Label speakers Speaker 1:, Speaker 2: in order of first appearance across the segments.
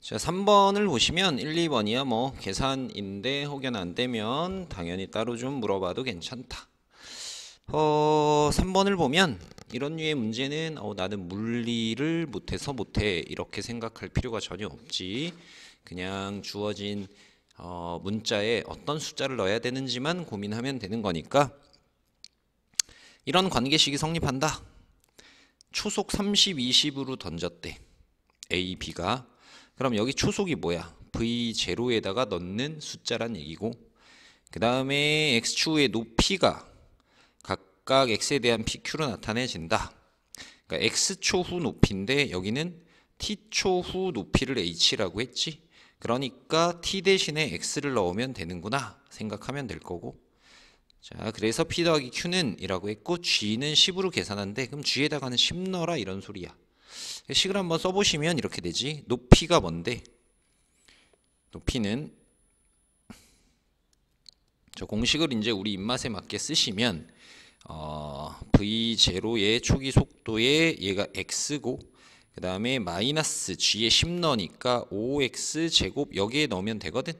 Speaker 1: 자, 3번을 보시면 1, 2번이야 뭐 계산인데 혹여나 안 되면 당연히 따로 좀 물어봐도 괜찮다. 3번을 보면 이런 류의 문제는 나는 물리를 못해서 못해 이렇게 생각할 필요가 전혀 없지. 그냥 주어진 문자에 어떤 숫자를 넣어야 되는지만 고민하면 되는 거니까 이런 관계식이 성립한다. 초속 30, 20으로 던졌대. A, B가. 그럼 여기 초속이 뭐야? V0에다가 넣는 숫자란 얘기고, 그 다음에 x축의 높이가 각각 x에 대한 pq로 나타내진다. 그러니까 x초 후 높이인데 여기는 t초 후 높이를 h라고 했지. 그러니까 t 대신에 x를 넣으면 되는구나 생각하면 될 거고. 자, 그래서 p 더하기 q는 이라고 했고 g는 10으로 계산한데 그럼 g에다가는 10 넣어라 이런 소리야. 식을 한번 써보시면 이렇게 되지. 높이가 뭔데? 높이는 저 공식을 이제 우리 입맛에 맞게 쓰시면 v0의 초기 속도에 얘가 x고 그 다음에 마이너스 g에 10 넣으니까 5x 제곱 여기에 넣으면 되거든.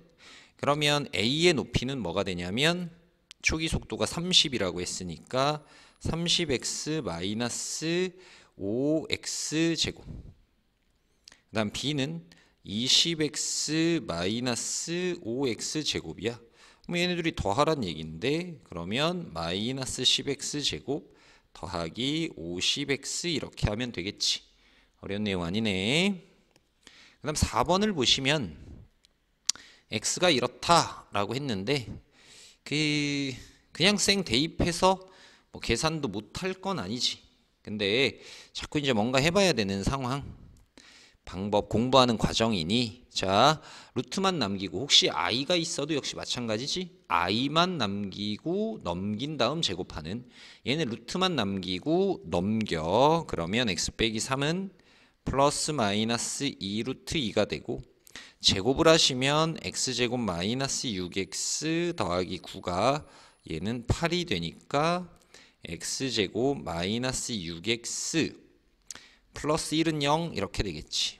Speaker 1: 그러면 a의 높이는 뭐가 되냐면 초기 속도가 30이라고 했으니까 30x 마이너스 5x 제곱. 그 다음 b는 20x 마이너스 5x 제곱이야. 뭐 얘네들이 더하란 얘기인데 그러면 마이너스 10x 제곱 더하기 50x 이렇게 하면 되겠지. 어려운 내용 아니네. 그 다음 4번을 보시면 x가 이렇다라고 했는데 그냥 생 대입해서 뭐 계산도 못할 건 아니지. 근데 자꾸 이제 뭔가 해봐야 되는 상황, 방법 공부하는 과정이니 자 루트만 남기고 혹시 i가 있어도 역시 마찬가지지. i만 남기고 넘긴 다음 제곱하는 얘는 루트만 남기고 넘겨. 그러면 x 빼기 3은 플러스 마이너스 2 루트 2가 되고 제곱을 하시면 x제곱 마이너스 6x 더하기 9가 얘는 8이 되니까 x제곱 마이너스 6x 플러스 1은 0 이렇게 되겠지.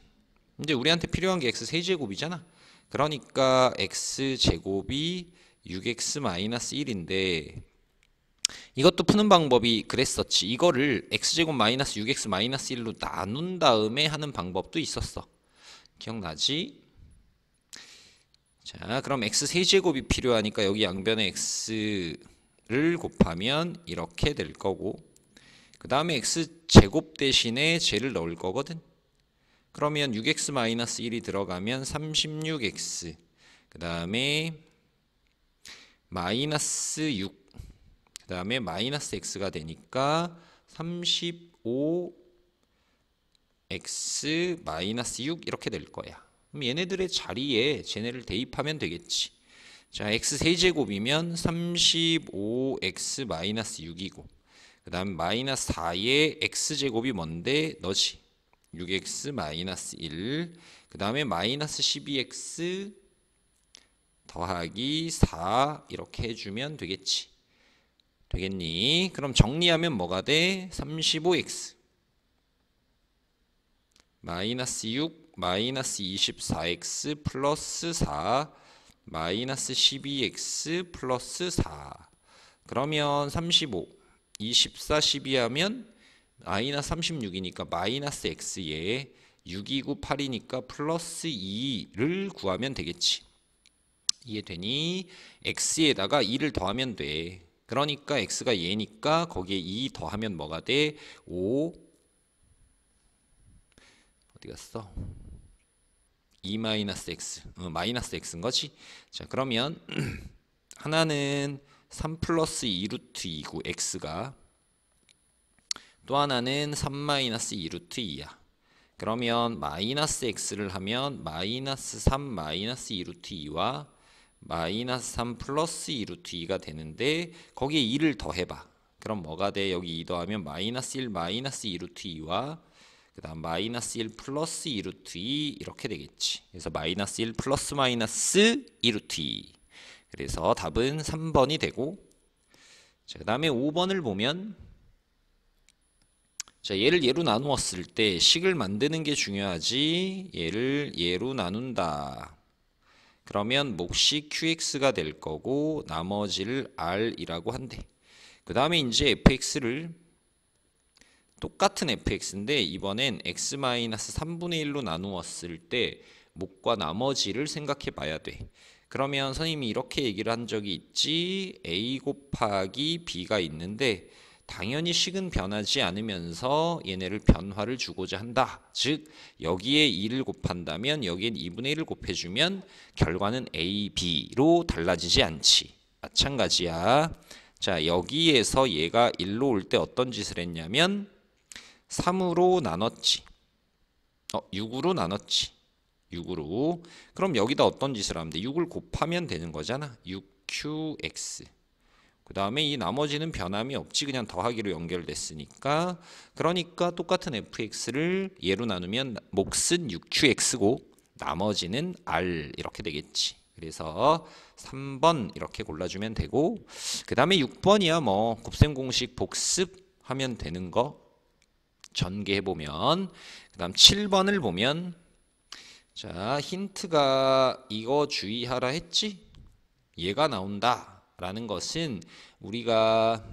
Speaker 1: 이제 우리한테 필요한 게 x 세제곱이잖아. 그러니까 x제곱이 6x 마이너스 1인데 이것도 푸는 방법이 그랬었지. 이거를 x제곱 마이너스 6x 마이너스 1로 나눈 다음에 하는 방법도 있었어. 기억나지? 자, 그럼 x 세제곱이 필요하니까 여기 양변에 x를 곱하면 이렇게 될 거고 그 다음에 x제곱 대신에 제를 넣을 거거든. 그러면 6x-1이 들어가면 36x 그 다음에 마이너스 6 그 다음에 마이너스 x가 되니까 35x 마이너스 6 이렇게 될 거야. 그럼 얘네들의 자리에 쟤네를 대입하면 되겠지. 자, x 세제곱이면 35x 마이너스 6이고 그 다음 마이너스 4의 x제곱이 뭔데? 너지. 6x 마이너스 1 그 다음에 마이너스 12x 더하기 4 이렇게 해주면 되겠지. 되겠니? 그럼 정리하면 뭐가 돼? 35x 마이너스 6 마이너스 24x 플러스 4 마이너스 12x 플러스 4 그러면 35 24 12 하면 마이너스 36이니까 마이너스 x에 6이고 8이니까 플러스 2를 구하면 되겠지. 이해되니? x에다가 2를 더하면 돼. 그러니까 x가 얘니까 거기에 2 더하면 뭐가 돼? 5 어디 갔어? 2 마이너스 x 마이너스 x인 거지. 자, 그러면 하나는 3 플러스 2 루트 2고 x가 또 하나는 3 마이너스 2 루트 2야. 그러면 마이너스 x를 하면 마이너스 3 마이너스 2 루트 2와 마이너스 3 플러스 2 루트 2가 되는데 거기에 2를 더해봐. 그럼 뭐가 돼? 여기 2 더하면 마이너스 1 마이너스 2 루트 2와 그 다음 마이너스 1 플러스 2 루트 2 이렇게 되겠지. 그래서 마이너스 1 플러스 마이너스 2 루트 2 그래서 답은 3번이 되고 자, 그 다음에 5번을 보면 자, 얘를 얘로 나누었을 때 식을 만드는 게 중요하지. 얘를 얘로 나눈다. 그러면 몫이 qx가 될 거고 나머지를 r이라고 한대. 그 다음에 이제 fx를 똑같은 fx인데 이번엔 x-3분의 1로 나누었을 때 몫과 나머지를 생각해 봐야 돼. 그러면 선생님이 이렇게 얘기를 한 적이 있지. a 곱하기 b가 있는데 당연히 식은 변하지 않으면서 얘네를 변화를 주고자 한다. 즉 여기에 2를 곱한다면 여기엔 2분의 1을 곱해주면 결과는 a, b로 달라지지 않지. 마찬가지야. 자, 여기에서 얘가 1로 올 때 어떤 짓을 했냐면 3으로 나눴지. 6으로 나눴지. 6으로. 그럼 여기다 어떤 짓을 하면 돼? 6을 곱하면 되는 거잖아. 6qx. 그 다음에 이 나머지는 변함이 없지. 그냥 더하기로 연결됐으니까. 그러니까 똑같은 fx를 얘로 나누면 몫은 6qx고 나머지는 r 이렇게 되겠지. 그래서 3번 이렇게 골라주면 되고, 그 다음에 6번이야 뭐 곱셈 공식 복습하면 되는 거 전개해보면, 그 다음 7번을 보면, 자, 힌트가 이거 주의하라 했지? 얘가 나온다 라는 것은 우리가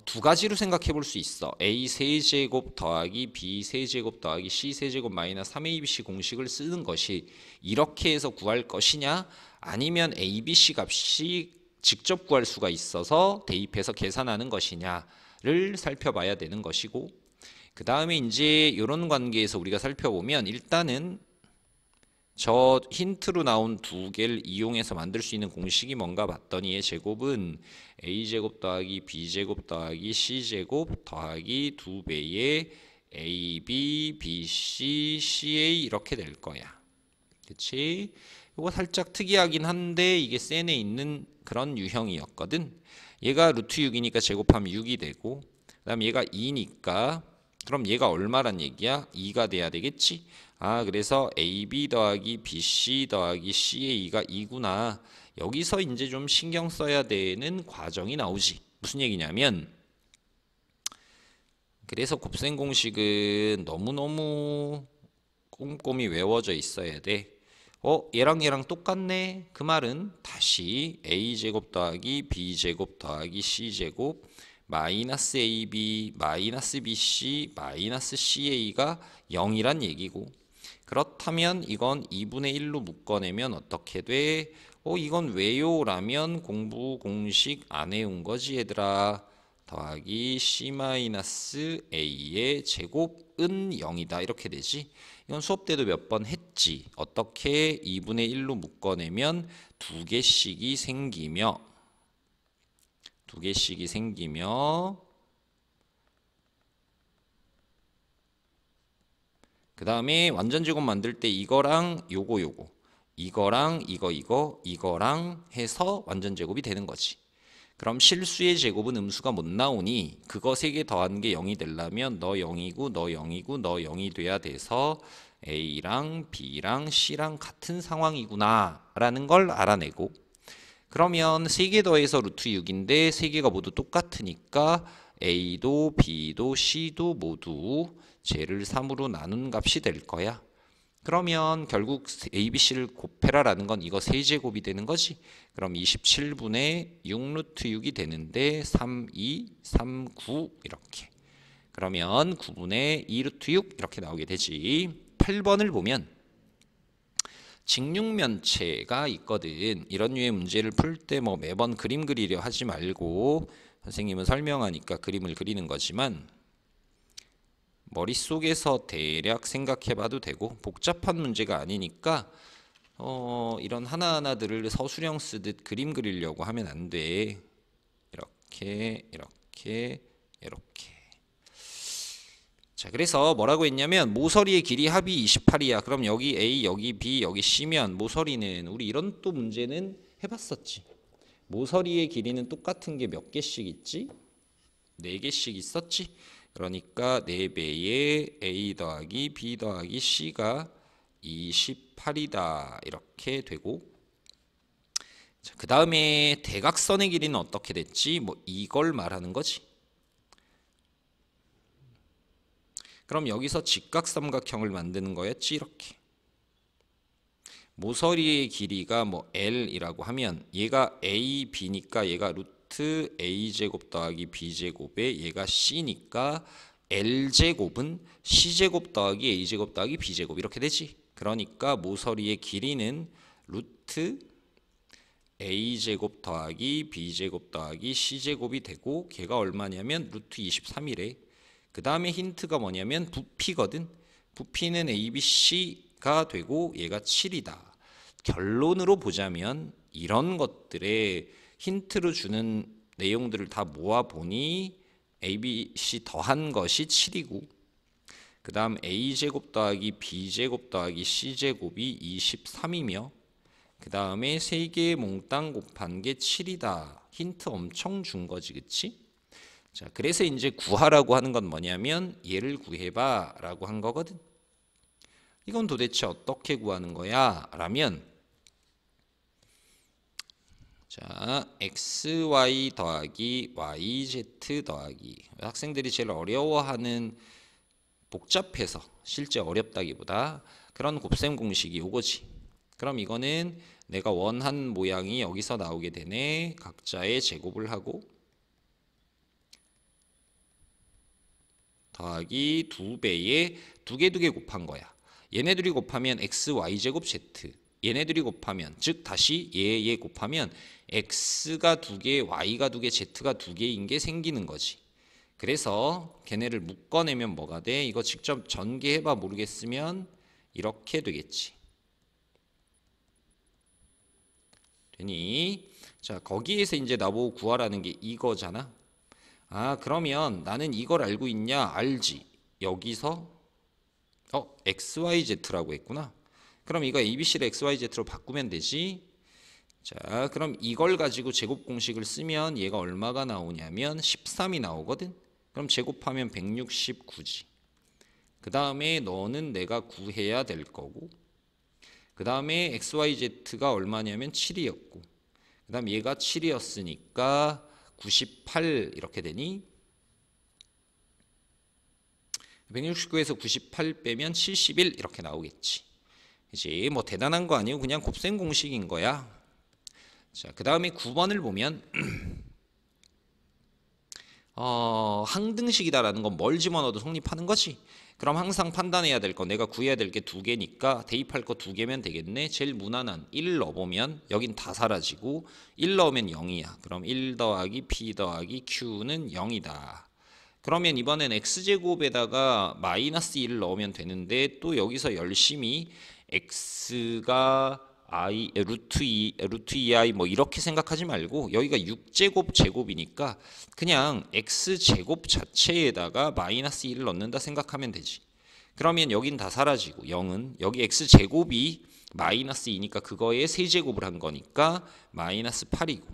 Speaker 1: 두 가지로 생각해 볼 수 있어. a 세제곱 더하기 b 세제곱 더하기 c 세제곱 마이너스 3abc 공식을 쓰는 것이 이렇게 해서 구할 것이냐, 아니면 abc 값이 직접 구할 수가 있어서 대입해서 계산하는 것이냐를 살펴봐야 되는 것이고, 그 다음에 이제 이런 관계에서 우리가 살펴보면 일단은 저 힌트로 나온 두 개를 이용해서 만들 수 있는 공식이 뭔가 봤더니 얘 제곱은 a제곱 더하기 b제곱 더하기 c제곱 더하기 2배의 ab, bc, ca 이렇게 될 거야. 그치? 이거 살짝 특이하긴 한데 이게 센에 있는 그런 유형이었거든. 얘가 루트 6이니까 제곱하면 6이 되고, 그 다음 얘가 2니까 그럼 얘가 얼마란 얘기야? 2가 돼야 되겠지? 그래서 AB 더하기 BC 더하기 CA가 2구나. 여기서 이제 좀 신경 써야 되는 과정이 나오지. 무슨 얘기냐면, 그래서 곱셈 공식은 너무너무 꼼꼼히 외워져 있어야 돼. 얘랑 얘랑 똑같네? 그 말은 다시 A제곱 더하기 B제곱 더하기 C제곱 마이너스 AB 마이너스 BC 마이너스 CA가 0이란 얘기고, 그렇다면 이건 2분의 1로 묶어내면 어떻게 돼? 이건 왜요? 라면 공부 공식 안 해온 거지 얘들아. 더하기 C-A의 제곱은 0이다 이렇게 되지. 이건 수업 때도 몇 번 했지. 어떻게 2분의 1로 묶어내면 두 개씩이 생기며 그 다음에 완전 제곱 만들 때 이거랑 요거 이거랑 이거랑 해서 완전 제곱이 되는 거지. 그럼 실수의 제곱은 음수가 못 나오니 그거 3개 더하는 게 0이 되려면 너 0이고 너 0이고 너 0이 돼야 돼서 A랑 B랑 C랑 같은 상황이구나 라는 걸 알아내고, 그러면 3개 더해서 루트 6인데 3개가 모두 똑같으니까 A도 B도 C도 모두 쟤를 3으로 나눈 값이 될 거야. 그러면 결국 A, B, C를 곱해라라는 건 이거 세제곱이 되는 거지. 그럼 27분의 6 루트 6이 되는데 3, 2, 3, 9 이렇게. 그러면 9분의 2 루트 6 이렇게 나오게 되지. 8번을 보면 직육면체가 있거든. 이런 류의 문제를 풀 때 뭐 매번 그림 그리려 하지 말고 선생님은 설명하니까 그림을 그리는 거지만 머릿속에서 대략 생각해봐도 되고, 복잡한 문제가 아니니까 이런 하나하나들을 서술형 쓰듯 그림 그리려고 하면 안 돼. 이렇게 자, 그래서 뭐라고 했냐면 모서리의 길이 합이 28이야. 그럼 여기 A, 여기 B, 여기 C면 모서리는 우리 이런 또 문제는 해봤었지. 모서리의 길이는 똑같은 게 몇 개씩 있지? 4개씩 있었지? 그러니까 4배의 A 더하기 B 더하기 C가 28이다 이렇게 되고, 그 다음에 대각선의 길이는 어떻게 됐지? 뭐 이걸 말하는 거지. 그럼 여기서 직각삼각형을 만드는 거였지. 이렇게 모서리의 길이가 뭐 L이라고 하면 얘가 A, B니까 얘가 루트 A제곱 더하기 B제곱에 얘가 C니까 L제곱은 C제곱 더하기 A제곱 더하기 B제곱 이렇게 되지. 그러니까 모서리의 길이는 루트 A제곱 더하기 B제곱 더하기 C제곱이 되고 걔가 얼마냐면 루트 23이래. 그 다음에 힌트가 뭐냐면 부피거든. 부피는 ABC가 되고 얘가 7이다. 결론으로 보자면 이런 것들에 힌트로 주는 내용들을 다 모아보니 ABC 더한 것이 7이고 그 다음 A제곱 더하기 B제곱 더하기 C제곱이 23이며 그 다음에 3개의 몽땅 곱한 게 7이다. 힌트 엄청 준 거지, 그치? 자, 그래서 이제 구하라고 하는 건 뭐냐면 얘를 구해봐 라고 한 거거든. 이건 도대체 어떻게 구하는 거야? 라면 자, xy 더하기 yz 더하기 학생들이 제일 어려워하는 복잡해서 실제 어렵다기보다 그런 곱셈 공식이 요거지. 그럼 이거는 내가 원한 모양이 여기서 나오게 되네. 각자의 제곱을 하고 더하기 2배에 2개 곱한 거야. 얘네들이 곱하면 x, y제곱 z. 얘네들이 곱하면 즉 다시 얘 곱하면 x가 2개, y가 2개, z가 2개인 게 생기는 거지. 그래서 걔네를 묶어내면 뭐가 돼? 이거 직접 전개해봐 모르겠으면 이렇게 되겠지. 되니? 자, 거기에서 이제 나보고 구하라는 게 이거잖아. 아, 그러면 나는 이걸 알고 있냐? 알지. 여기서 XYZ라고 했구나. 그럼 이거 ABC를 XYZ로 바꾸면 되지. 자, 그럼 이걸 가지고 제곱 공식을 쓰면 얘가 얼마가 나오냐면 13이 나오거든. 그럼 제곱하면 169지. 그 다음에 너는 내가 구해야 될 거고 그 다음에 XYZ가 얼마냐면 7이었고 그 다음 얘가 7이었으니까 98 이렇게 되니 169에서 98 빼면 71 이렇게 나오겠지. 그치? 뭐 대단한 거 아니고 그냥 곱셈 공식인 거야. 자, 그 다음에 9번을 보면 항등식이다라는 건 뭘 집어넣어도 성립하는 거지. 그럼 항상 판단해야 될 거 내가 구해야 될 게 2개니까 대입할 거 2개면 되겠네. 제일 무난한 1 넣어보면 여긴 다 사라지고 1 넣으면 0이야. 그럼 1 더하기 P 더하기 Q는 0이다. 그러면 이번엔 x제곱에다가 마이너스 1을 넣으면 되는데 또 여기서 열심히 x가 i 루트 2i 뭐 이렇게 생각하지 말고 여기가 6제곱 제곱이니까 그냥 x제곱 자체에다가 마이너스 1을 넣는다 생각하면 되지. 그러면 여긴 다 사라지고 0은 여기 x제곱이 마이너스 2니까 그거에 세제곱을 한 거니까 마이너스 8이고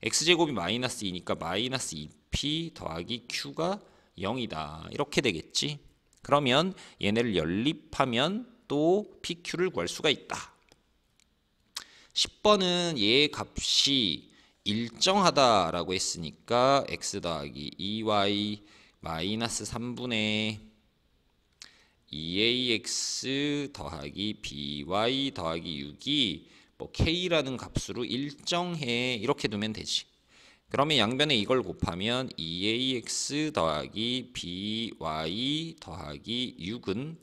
Speaker 1: x제곱이 마이너스 2니까 마이너스 2p 더하기 q가 0이다. 이렇게 되겠지. 그러면 얘네를 연립하면 또 PQ를 구할 수가 있다. 10번은 얘의 값이 일정하다라고 했으니까 x 더하기 2y 마이너스 3분의 2ax 더하기 by 더하기 6이 뭐 k라는 값으로 일정해 이렇게 두면 되지. 그러면 양변에 이걸 곱하면 2ax 더하기 by 더하기 6은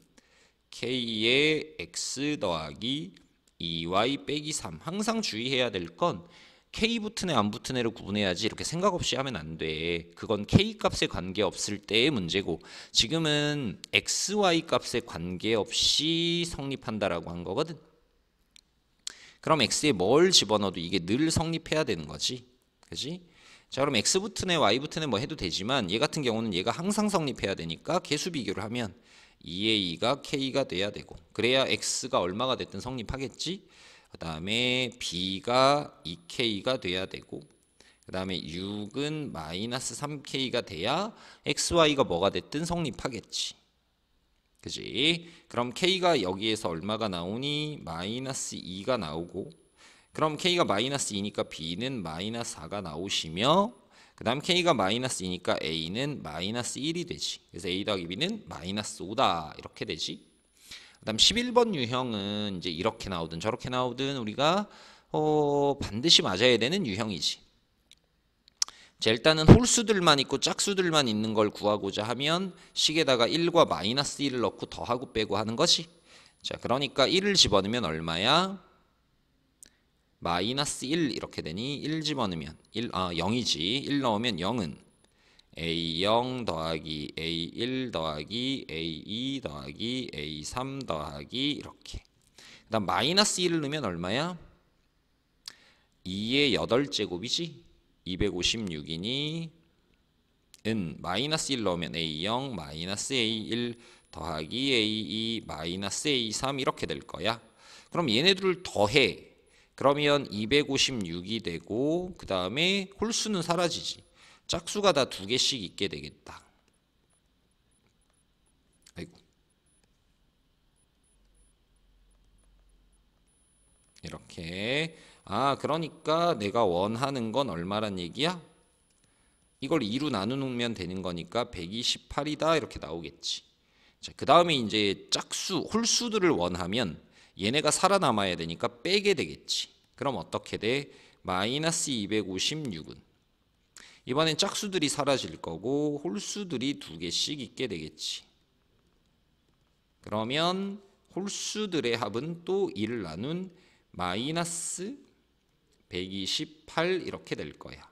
Speaker 1: k의 x 더하기 2y 빼기 3. 항상 주의해야 될 건 k 붙은 애 안 붙은 애를 구분해야지 이렇게 생각 없이 하면 안 돼. 그건 k 값에 관계없을 때의 문제고 지금은 xy 값에 관계없이 성립한다라고 한 거거든. 그럼 x에 뭘 집어넣어도 이게 늘 성립해야 되는 거지. 그지? 자, 그럼 x 붙은 애 y 붙은 애 뭐 해도 되지만 얘 같은 경우는 얘가 항상 성립해야 되니까 개수 비교를 하면 2a가 k가 돼야 되고 그래야 x가 얼마가 됐든 성립하겠지. 그 다음에 b가 2k가 돼야 되고 그 다음에 6은 마이너스 3k가 돼야 xy가 뭐가 됐든 성립하겠지. 그지? 그럼 k가 여기에서 얼마가 나오니? 마이너스 2가 나오고 그럼 k가 마이너스 2니까 b는 마이너스 4가 나오시며 그 다음 K가 마이너스 2니까 A는 마이너스 1이 되지. 그래서 A 더하기 B는 마이너스 5다. 이렇게 되지. 그 다음 11번 유형은 이제 이렇게 나오든 저렇게 나오든 우리가 반드시 맞아야 되는 유형이지. 자, 일단은 홀수들만 있고 짝수들만 있는 걸 구하고자 하면 식에다가 1과 마이너스 1을 넣고 더하고 빼고 하는 거지. 자, 그러니까 1을 집어넣으면 얼마야? 마이너스 1 이렇게 되니 1 집어넣으면 0이지. 1 넣으면 0은 A0 더하기 A1 더하기 A2 더하기 A3 더하기 이렇게. 그 다음 마이너스 1을 넣으면 얼마야? 2의 8제곱이지. 256이니 마이너스 1 넣으면 A0 마이너스 A1 더하기 A2 마이너스 A3 이렇게 될 거야. 그럼 얘네들을 더해. 그러면 256이 되고 그 다음에 홀수는 사라지지. 짝수가 다 2개씩 있게 되겠다. 아이고. 이렇게. 그러니까 내가 원하는 건 얼마란 얘기야? 이걸 2로 나누면 되는 거니까 128이다 이렇게 나오겠지. 자, 그 다음에 이제 짝수, 홀수들을 원하면 얘네가 살아남아야 되니까 빼게 되겠지. 그럼 어떻게 돼? 마이너스 256은 이번엔 짝수들이 사라질 거고 홀수들이 2개씩 있게 되겠지. 그러면 홀수들의 합은 또 2를 나눈 마이너스 128 이렇게 될 거야.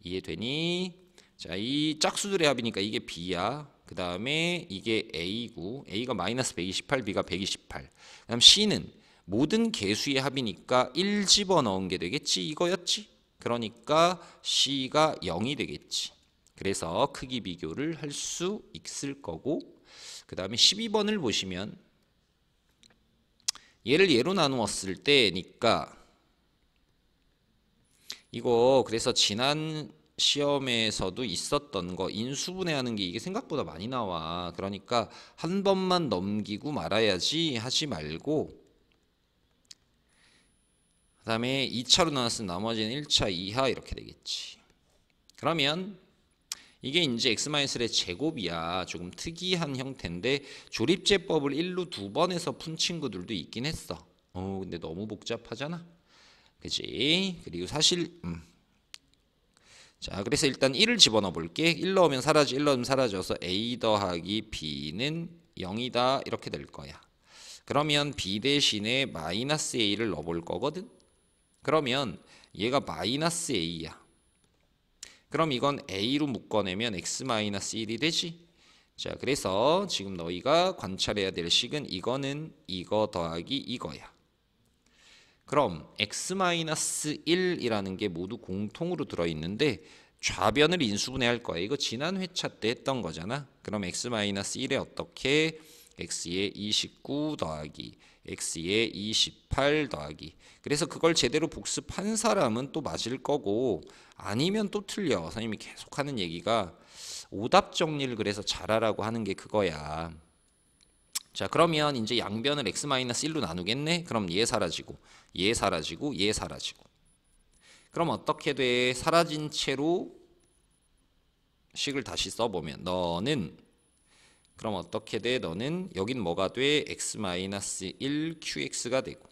Speaker 1: 이해되니? 자, 이 짝수들의 합이니까 이게 B야. 그 다음에 이게 A고 A가 마이너스 128, B가 128. 그 다음 C는 모든 개수의 합이니까 1 집어넣은 게 되겠지. 이거였지. 그러니까 C가 0이 되겠지. 그래서 크기 비교를 할 수 있을 거고 그 다음에 12번을 보시면 얘를 얘로 나누었을 때니까 이거 그래서 지난 시험에서도 있었던 거 인수분해하는 게 이게 생각보다 많이 나와. 그러니까 한 번만 넘기고 말아야지 하지 말고 그 다음에 2차로 나눴으면 나머지는 1차 이하 이렇게 되겠지. 그러면 이게 이제 x-의 제곱이야. 조금 특이한 형태인데 조립제법을 1로 2번 해서 푼 친구들도 있긴 했어. 근데 너무 복잡하잖아. 그치? 그리고 사실 자, 그래서 일단 1을 집어넣어 볼게. 1 넣으면 사라지, 1 넣으면 사라져서 A 더하기 B는 0이다 이렇게 될 거야. 그러면 B 대신에 마이너스 A를 넣어볼 거거든. 그러면 얘가 마이너스 A야. 그럼 이건 A로 묶어내면 X-1이 되지. 자, 그래서 지금 너희가 관찰해야 될 식은 이거는 이거 더하기 이거야. 그럼 X-1이라는 게 모두 공통으로 들어있는데 좌변을 인수분해할 거야. 이거 지난 회차 때 했던 거잖아. 그럼 X-1에 어떻게? X에 29 더하기 X에 28 더하기. 그래서 그걸 제대로 복습한 사람은 또 맞을 거고 아니면 또 틀려. 선생님이 계속 하는 얘기가 오답 정리를 그래서 잘하라고 하는 게 그거야. 자, 그러면 이제 양변을 x-1로 나누겠네. 그럼 얘 사라지고 얘 사라지고 얘 사라지고. 그럼 어떻게 돼? 사라진 채로 식을 다시 써보면 너는 그럼 어떻게 돼? 너는 여긴 뭐가 돼? x-1 qx가 되고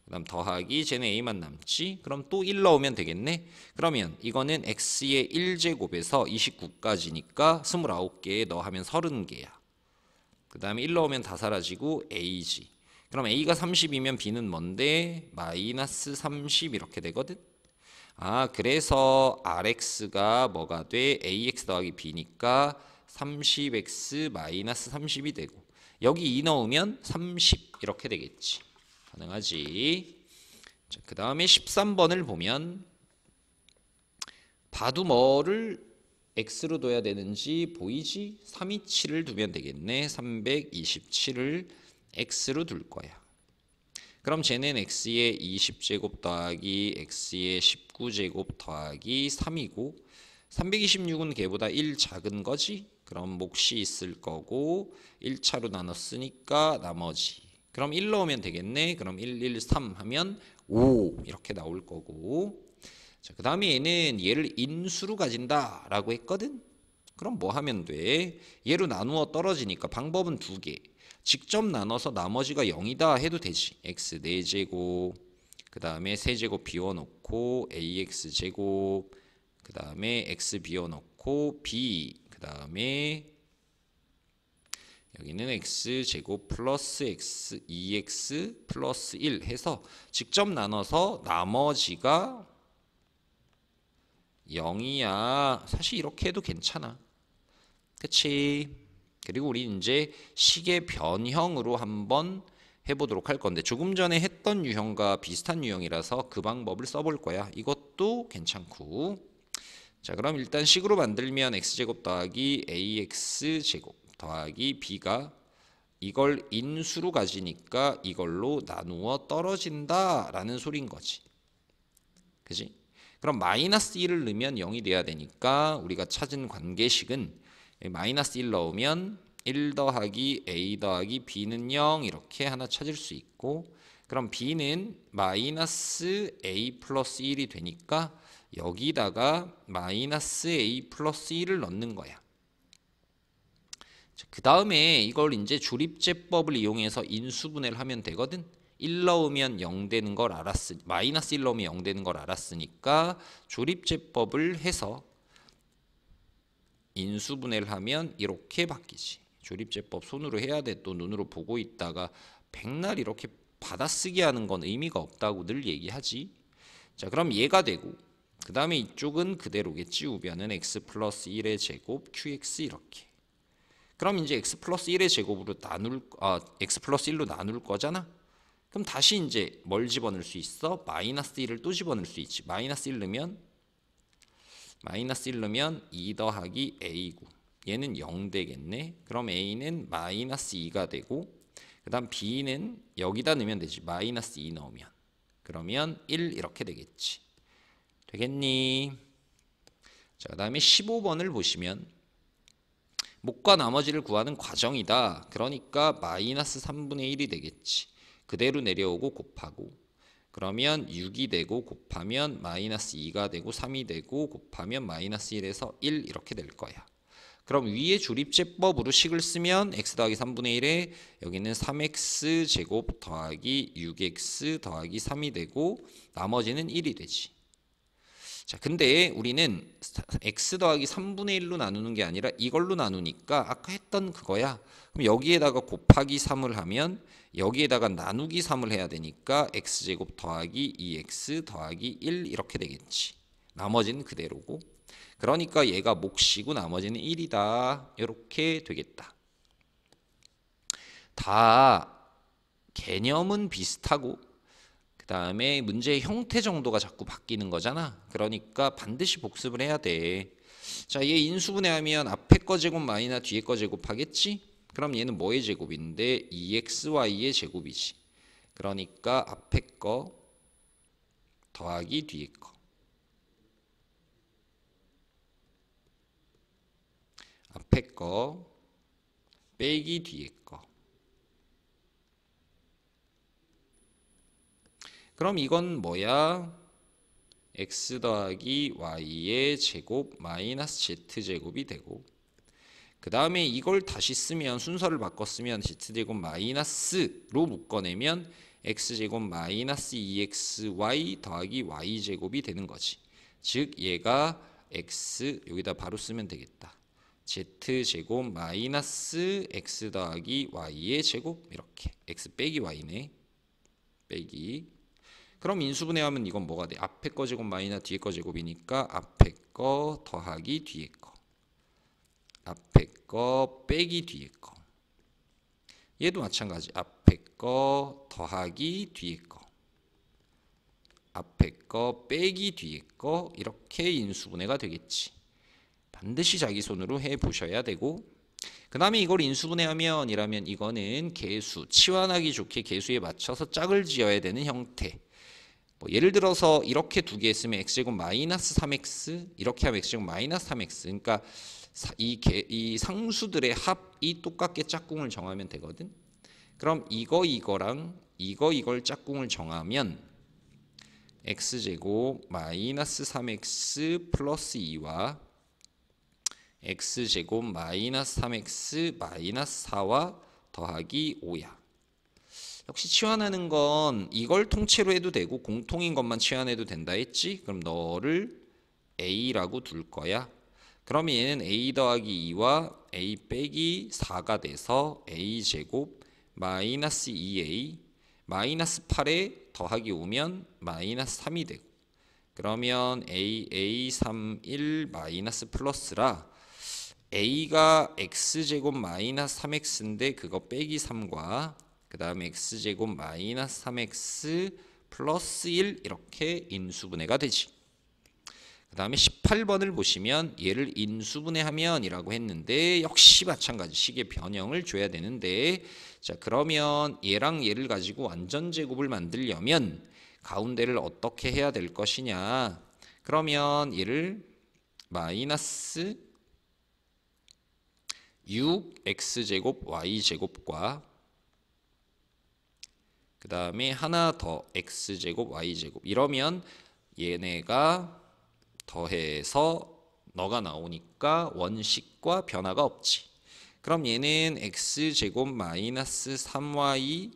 Speaker 1: 그 다음 더하기 쟤네 a만 남지. 그럼 또 1 넣으면 되겠네. 그러면 이거는 x의 1제곱에서 29까지니까 29개에 너 하면 30개야. 그 다음에 1 넣으면 다 사라지고 a지. 그럼 a가 30이면 b는 뭔데? 마이너스 30 이렇게 되거든. 그래서 rx가 뭐가 돼? ax 더하기 b니까 30x 마이너스 30이 되고 여기 2 넣으면 30 이렇게 되겠지. 가능하지. 그 다음에 13번을 보면 봐도 뭐를 x로 둬야 되는지 보이지? 327을 두면 되겠네. 327을 x로 둘 거야. 그럼 쟤는 x의 20제곱 더하기 x의 19제곱 더하기 3이고 326은 걔보다 1 작은 거지? 그럼 몫이 있을 거고 1차로 나눴으니까 나머지. 그럼 1 넣으면 되겠네. 그럼 1, 1, 3 하면 5 이렇게 나올 거고 자, 그 다음에 얘를 인수로 가진다 라고 했거든. 그럼 뭐 하면 돼? 얘로 나누어 떨어지니까 방법은 두 개. 직접 나눠서 나머지가 0이다 해도 되지. x 4제곱, 그 다음에 세제곱 비워놓고 ax제곱, 그 다음에 x 비워놓고 b, 그 다음에 여기는 x제곱 플러스 x 2x 플러스 1 해서 직접 나눠서 나머지가 0이야. 사실 이렇게 해도 괜찮아. 그치? 그리고 우리 이제 식의 변형으로 한번 해보도록 할 건데 조금 전에 했던 유형과 비슷한 유형이라서 그 방법을 써볼 거야. 이것도 괜찮고. 자, 그럼 일단 식으로 만들면 x제곱 더하기 ax제곱 더하기 b가 이걸 인수로 가지니까 이걸로 나누어 떨어진다 라는 소리인 거지. 그지? 그럼 마이너스 1을 넣으면 0이 돼야 되니까 우리가 찾은 관계식은 마이너스 1 넣으면 1 더하기 a 더하기 b는 0 이렇게 하나 찾을 수 있고, 그럼 b는 마이너스 a 플러스 1이 되니까 여기다가 마이너스 a 플러스 1을 넣는 거야. 그 다음에 이걸 이제 조립제법을 이용해서 인수분해를 하면 되거든. 1 넣으면 0 되는 걸 마이너스 1 넣으면 0 되는 걸 알았으니까 조립제법을 해서 인수분해를 하면 이렇게 바뀌지. 조립제법 손으로 해야 돼. 또 눈으로 보고 있다가 백날 이렇게 받아쓰기 하는 건 의미가 없다고 늘 얘기하지. 자, 그럼 얘가 되고 그 다음에 이쪽은 그대로겠지. 우변은 x 플러스 1의 제곱 qx 이렇게. 그럼 이제 x 플러스 1의 제곱으로 x 플러스 1로 나눌 거잖아. 그럼 다시 이제 뭘 집어넣을 수 있어? 마이너스 1을 또 집어넣을 수 있지. 마이너스 1 넣으면 2 더하기 a고 얘는 0 되겠네. 그럼 a는 마이너스 2가 되고 그 다음 b는 여기다 넣으면 되지. 마이너스 2 넣으면 그러면 1 이렇게 되겠지. 되겠니? 자, 그 다음에 15번을 보시면 목과 나머지를 구하는 과정이다. 그러니까 마이너스 3분의 1이 되겠지. 그대로 내려오고 곱하고 그러면 6이 되고 곱하면 마이너스 2가 되고 3이 되고 곱하면 마이너스 1에서 1 이렇게 될 거야. 그럼 위에 조립제법으로 식을 쓰면 x 더하기 3분의 1에 여기는 3x 제곱 더하기 6x 더하기 3이 되고 나머지는 1이 되지. 자, 근데 우리는 x 더하기 3분의 1로 나누는 게 아니라 이걸로 나누니까 아까 했던 그거야. 그럼 여기에다가 곱하기 3을 하면 여기에다가 나누기 3을 해야 되니까 x제곱 더하기 2x 더하기 1 이렇게 되겠지. 나머지는 그대로고. 그러니까 얘가 몫이고 나머지는 1이다. 이렇게 되겠다. 다 개념은 비슷하고 그 다음에 문제의 형태 정도가 자꾸 바뀌는 거잖아. 그러니까 반드시 복습을 해야 돼. 자, 얘 인수분해하면 앞에 거 제곱 마이너스 뒤에 거 제곱하겠지? 그럼 얘는 뭐의 제곱인데 2xy의 제곱이지. 그러니까 앞에 거 더하기 뒤에 거. 앞에 거 빼기 뒤에 거. 그럼 이건 뭐야? x 더하기 y의 제곱 마이너스 z제곱이 되고 그 다음에 이걸 다시 쓰면 순서를 바꿔 쓰면 z제곱 마이너스로 묶어내면 x제곱 마이너스 2xy 더하기 y제곱이 되는 거지. 즉 얘가 x 여기다 바로 쓰면 되겠다. z제곱 마이너스 x 더하기 y의 제곱 이렇게 x 빼기 y네. 빼기. 그럼 인수분해하면 이건 뭐가 돼? 앞에 거 제곱 마이너스 뒤에 거 제곱이니까 앞에 거 더하기 뒤에 거. 앞에 거 빼기 뒤에 거. 얘도 마찬가지. 앞에 거 더하기 뒤에 거. 앞에 거 빼기 뒤에 거. 이렇게 인수분해가 되겠지. 반드시 자기 손으로 해보셔야 되고 그 다음에 이걸 인수분해하면 이라면 이거는 개수, 치환하기 좋게 개수에 맞춰서 짝을 지어야 되는 형태. 뭐 예를 들어서 이렇게 두 개 쓰면 x제곱 마이너스 3x 이렇게 하면 x제곱 마이너스 3x 그러니까 이 상수들의 합이 똑같게 짝꿍을 정하면 되거든. 그럼 이거랑 이걸 짝꿍을 정하면 x제곱 마이너스 3x 플러스 2와 x제곱 마이너스 3x 마이너스 4와 더하기 5야. 역시 치환하는 건 이걸 통째로 해도 되고 공통인 것만 치환해도 된다 했지? 그럼 너를 a라고 둘 거야. 그러면 얘는 a 더하기 2와 a 빼기 4가 돼서 a제곱 마이너스 2a 마이너스 8에 더하기 5면 마이너스 3이 되고, 그러면 a 3 1 마이너스 플러스라 a가 x제곱 마이너스 3x인데 그거 빼기 3과 그 다음에 x제곱 마이너스 3x 플러스 1 이렇게 인수분해가 되지. 그 다음에 18번을 보시면 얘를 인수분해하면 이라고 했는데 역시 마찬가지 식의 변형을 줘야 되는데, 자 그러면 얘랑 얘를 가지고 완전제곱을 만들려면 가운데를 어떻게 해야 될 것이냐. 그러면 얘를 마이너스 6x제곱 y제곱과 그 다음에 하나 더 x제곱 y제곱 이러면 얘네가 더해서 너가 나오니까 원식과 변화가 없지. 그럼 얘는 x제곱 마이너스 3y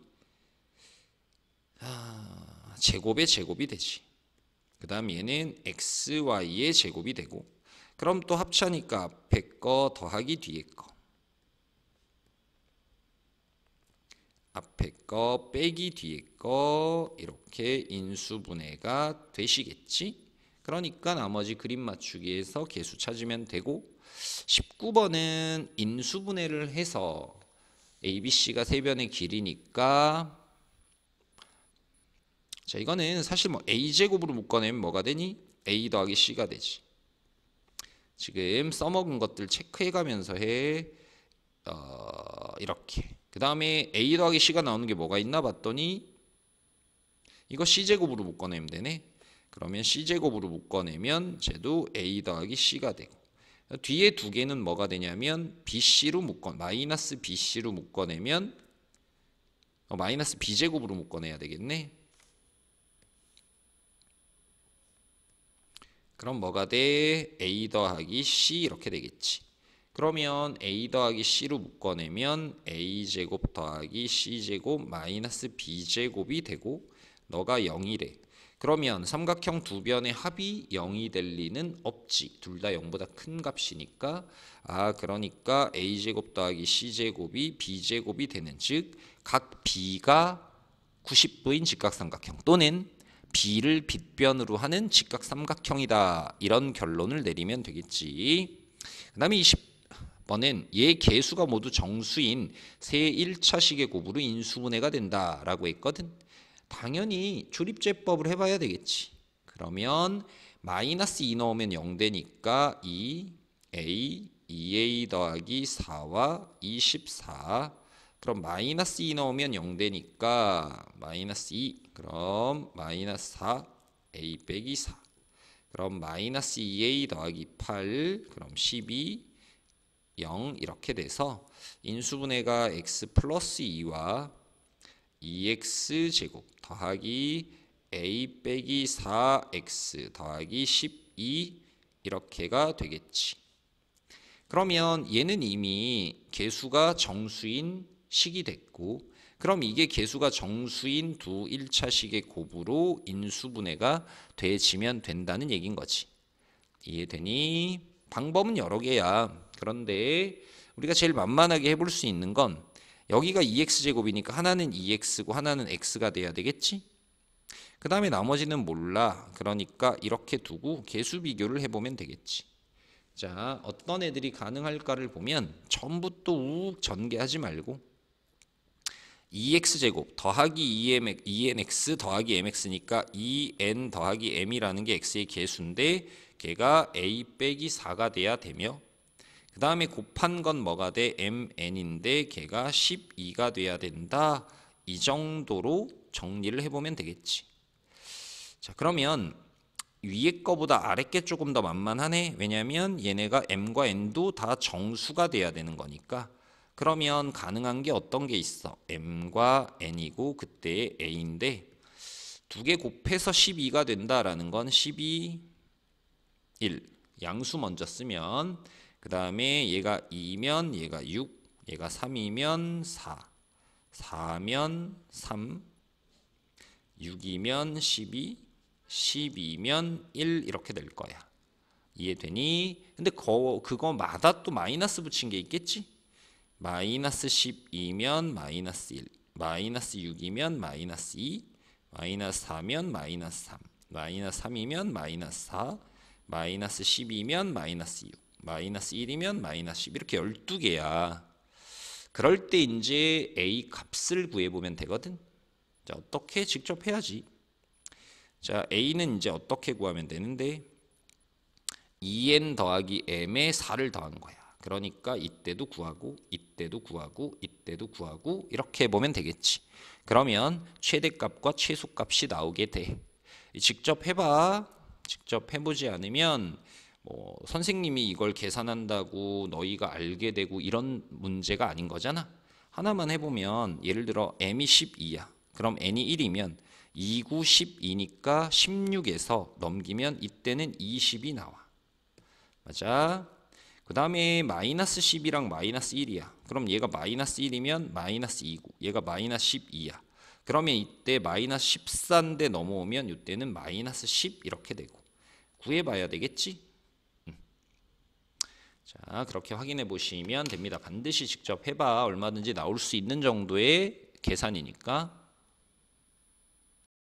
Speaker 1: 제곱의 제곱이 되지. 그 다음 얘는 xy의 제곱이 되고, 그럼 또 합차니까 앞에 거 더하기 뒤에 거, 앞에 거 빼기 뒤에 거 이렇게 인수분해가 되시겠지. 그러니까 나머지 그림 맞추기에서 개수 찾으면 되고, 19번은 인수분해를 해서 ABC가 세 변의 길이니까, 자 이거는 사실 뭐 A제곱으로 묶어내면 뭐가 되니? A 더하기 C가 되지. 지금 써먹은 것들 체크해 가면서 해. 이렇게. 그 다음에 A 더하기 C가 나오는 게 뭐가 있나 봤더니 이거 C제곱으로 묶어내면 되네. 그러면 C제곱으로 묶어내면 쟤도 A 더하기 C가 되고, 뒤에 두 개는 뭐가 되냐면 BC로 마이너스 BC로 묶어내면 마이너스 B제곱으로 묶어내야 되겠네. 그럼 뭐가 돼? A 더하기 C 이렇게 되겠지. 그러면 A 더하기 C로 묶어내면 A제곱 더하기 C제곱 마이너스 B제곱이 되고 너가 0이래. 그러면 삼각형 두 변의 합이 0이 될 리는 없지. 둘 다 0보다 큰 값이니까. 그러니까 A제곱 더하기 C제곱이 B제곱이 되는, 즉 각 B가 90도인 직각삼각형 또는 B를 빗변으로 하는 직각삼각형이다. 이런 결론을 내리면 되겠지. 그 다음에 20번은 얘 개수가 모두 정수인 세 1차식의 곱으로 인수분해가 된다라고 했거든. 당연히 조립제법을 해봐야 되겠지. 그러면 마이너스 2 넣으면 0 되니까 2a 더하기 4와 24. 그럼 마이너스 2 넣으면 0 되니까 마이너스 2. 그럼 마이너스 4 a 빼기 4. 그럼 마이너스 2a 더하기 8. 그럼 12 0 이렇게 돼서 인수분해가 x 플러스 2와 2x 제곱 더하기 a 빼기 4x 더하기 12 이렇게가 되겠지. 그러면 얘는 이미 개수가 정수인 식이 됐고, 그럼 이게 개수가 정수인 두 1차식의 곱으로 인수분해가 돼지면 된다는 얘기인 거지. 이해되니? 방법은 여러 개야. 그런데 우리가 제일 만만하게 해볼 수 있는 건 여기가 2x제곱이니까 하나는 2x고 하나는 x가 돼야 되겠지? 그 다음에 나머지는 몰라. 그러니까 이렇게 두고 개수 비교를 해보면 되겠지. 자, 어떤 애들이 가능할까를 보면 전부 또 우욱 전개하지 말고 2x제곱 더하기 2nx 더하기 mx니까 2n 더하기 m이라는 게 x의 개수인데 걔가 a 빼기 4가 돼야 되며, 그 다음에 곱한 건 뭐가 돼? mn인데 걔가 12가 돼야 된다. 이 정도로 정리를 해보면 되겠지. 자, 그러면 위에 거보다 아래 게 조금 더 만만하네. 왜냐면 얘네가 m과 n도 다 정수가 돼야 되는 거니까. 그러면 가능한 게 어떤 게 있어? m과 n이고 그때 a인데 두 개 곱해서 12가 된다라는 건 12, 1. 양수 먼저 쓰면 그 다음에 얘가 2면 얘가 6, 얘가 3이면 4, 4면 3, 6이면 12, 12면 1 이렇게 될 거야. 이해되니? 근데 그거마다 또 마이너스 붙인 게 있겠지? 마이너스 12면 마이너스 1, 마이너스 6이면 마이너스 2, 마이너스 4면 마이너스 3, 마이너스 3이면 마이너스 4, 마이너스 12면 마이너스 6, 마이너스 1이면 마이너스 10 이렇게 12개야. 그럴 때 이제 A 값을 구해보면 되거든. 자, 어떻게? 직접 해야지. 자, A는 이제 어떻게 구하면 되는데 2n 더하기 m에 4를 더하는 거야. 그러니까 이때도 구하고 이때도 구하고 이때도 구하고 이렇게 해보면 되겠지. 그러면 최대값과 최소값이 나오게 돼. 직접 해봐. 직접 해보지 않으면 뭐 선생님이 이걸 계산한다고 너희가 알게 되고 이런 문제가 아닌 거잖아. 하나만 해보면 예를 들어 m이 12야. 그럼 n이 1이면 2, 9, 12니까 16에서 넘기면 이때는 20이 나와. 맞아. 그 다음에 마이너스 10이랑 마이너스 1이야. 그럼 얘가 마이너스 1이면 마이너스 2고 얘가 마이너스 12야. 그러면 이때 마이너스 14인데 넘어오면 이때는 마이너스 10 이렇게 되고 구해봐야 되겠지? 자, 그렇게 확인해 보시면 됩니다. 반드시 직접 해봐. 얼마든지 나올 수 있는 정도의 계산이니까.